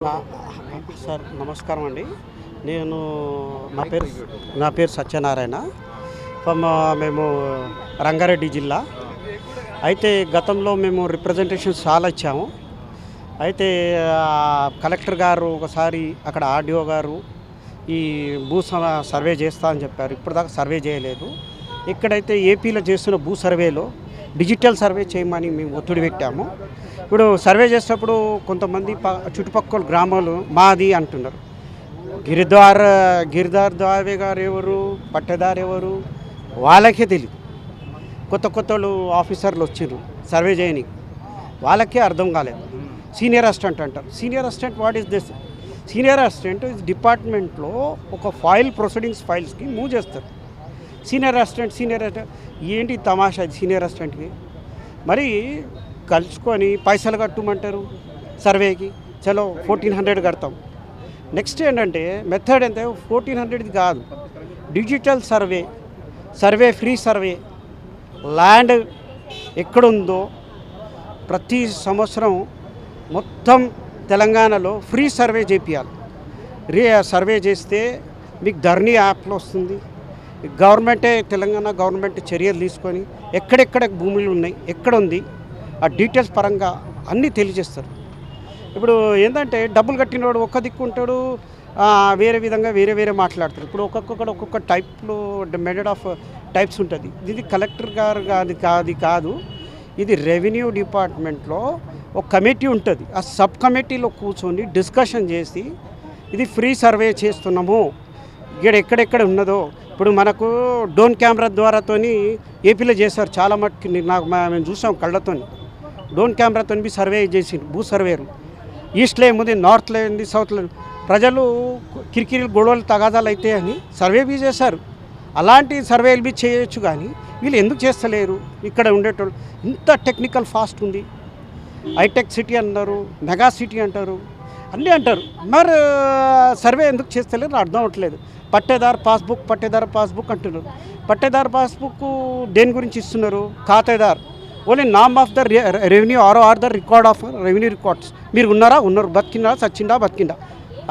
నా- సార్ నమస్కారం అండి. నేను నా పేరు సత్యనారాయణ. ఫ్రమ్ మేము రంగారెడ్డి జిల్లా. అయితే గతంలో మేము రిప్రజెంటేషన్స్ చాలా ఇచ్చాము. అయితే కలెక్టర్ గారు ఒకసారి అక్కడ ఆర్డీఓ గారు ఈ సర్వే చేస్తా అని చెప్పారు. ఇప్పటిదాకా సర్వే చేయలేదు. ఇక్కడైతే ఏపీలో చేస్తున్న భూ సర్వేలో డిజిటల్ సర్వే చేయమని మేము ఒత్తిడి పెట్టాము. ఇప్పుడు సర్వే చేసేటప్పుడు కొంతమంది చుట్టుపక్కల గ్రామాలు మాది అంటున్నారు. గిరిదార్ దావే గారు ఎవరు, పట్టేదారు ఎవరు వాళ్ళకే తెలియదు. కొత్త కొత్తలు ఆఫీసర్లు వచ్చారు సర్వే చేయని, వాళ్ళకే అర్థం కాలేదు. సీనియర్ అసిస్టెంట్ అంటారు. Senior assistant what is this? Senior assistant డిపార్ట్మెంట్లో ఒక ఫైల్స్కి మూవ్ చేస్తారు. సీనియర్ అసిస్టెంట్ ఏంటి తమాషా? సీనియర్ అసిస్టెంట్కి మరి కలుసుకొని పైసలు కట్టమంటారు సర్వేకి. చలో 1400 కడతాం. నెక్స్ట్ ఏంటంటే మెథడ్ ఎంత? 1400 కాదు, digital survey free survey. Land ఎక్కడుందో ప్రతి సంవత్సరం మొత్తం తెలంగాణలో ఫ్రీ సర్వే చేపియాలి. సర్వే చేస్తే మీకు ధరణి యాప్లో వస్తుంది. తెలంగాణ గవర్నమెంట్ చర్యలు తీసుకొని ఎక్కడెక్కడ భూములు ఉన్నాయి, ఎక్కడ ఉంది, ఆ డీటెయిల్స్ పరంగా అన్నీ తెలియజేస్తారు. ఇప్పుడు ఏంటంటే డబ్బులు కట్టినవాడు ఒక్క దిక్కు ఉంటాడు, వేరే విధంగా వేరే మాట్లాడతారు. ఇప్పుడు ఒక్కొక్క టైప్లో మెథడ్ ఆఫ్ టైప్స్ ఉంటుంది. ఇది కలెక్టర్ గారు కాదు, ఇది రెవెన్యూ డిపార్ట్మెంట్లో ఒక కమిటీ ఉంటుంది. ఆ సబ్ కమిటీలో కూర్చొని డిస్కషన్ చేసి ఇది ఫ్రీ సర్వే చేస్తున్నాము, ఇక్కడ ఎక్కడెక్కడ ఉన్నదో. ఇప్పుడు మనకు డ్రోన్ కెమెరా ద్వారాతోని ఏపీలో చేశారు చాలా మట్టుకు. మేము చూసాం కళ్ళతోని. డ్రోన్ కెమెరాతో సర్వే చేసి భూ సర్వేలు ఈస్ట్లో ఏముంది, నార్త్లో ఏంది, సౌత్లో. ప్రజలు కిరికిరి గొడవలు తగాదాలు అయితే అని సర్వే బీ చేశారు. అలాంటి సర్వేలు బీ చేయొచ్చు, కానీ వీళ్ళు ఎందుకు చేస్తలేరు? ఇక్కడ ఉండేటోళ్ళు ఇంత టెక్నికల్ ఫాస్ట్ ఉంది. హైటెక్ సిటీ అన్నారు, మెగా సిటీ అంటారు, అన్నీ అంటారు. మరి సర్వే ఎందుకు చేస్తలేరు అర్థం అవ్వట్లేదు. పట్టేదారు పాస్బుక్ అంటున్నారు. పట్టేదారు పాస్బుక్ దేని గురించి ఇస్తున్నారు? ఖాతాదారు only name of the revenue or the record of revenue records. మీరు ఉన్నారు, బతికిందా, బతికిందా,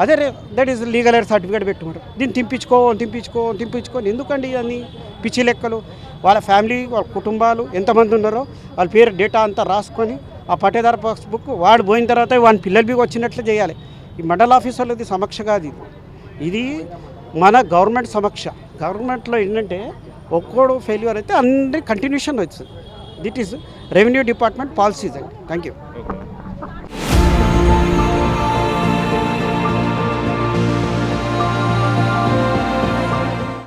అదే that is legal aid certificate పెట్టుకుంటారు. దీన్ని తింపించుకొని ఎందుకండి అన్ని పిచ్చి లెక్కలు? వాళ్ళ ఫ్యామిలీ, వాళ్ళ కుటుంబాలు ఎంతమంది ఉన్నారో వాళ్ళ పేరు డేటా అంతా రాసుకొని ఆ పట్టేదారు పాస్బుక్ వాడు పోయిన తర్వాత వాడి పిల్లలు బీ వచ్చినట్లు చేయాలి. ఈ మండల ఆఫీసర్లది సమక్ష కాదు ఇది మన గవర్నమెంట్ సమక్ష. గవర్నమెంట్లో ఏంటంటే ఒక్కోడు ఫెయిల్యూర్ అయితే అన్ని కంటిన్యూషన్ వచ్చింది. దిట్ ఈస్ రెవెన్యూ డిపార్ట్మెంట్ పాలసీస్ అండి. Thank you.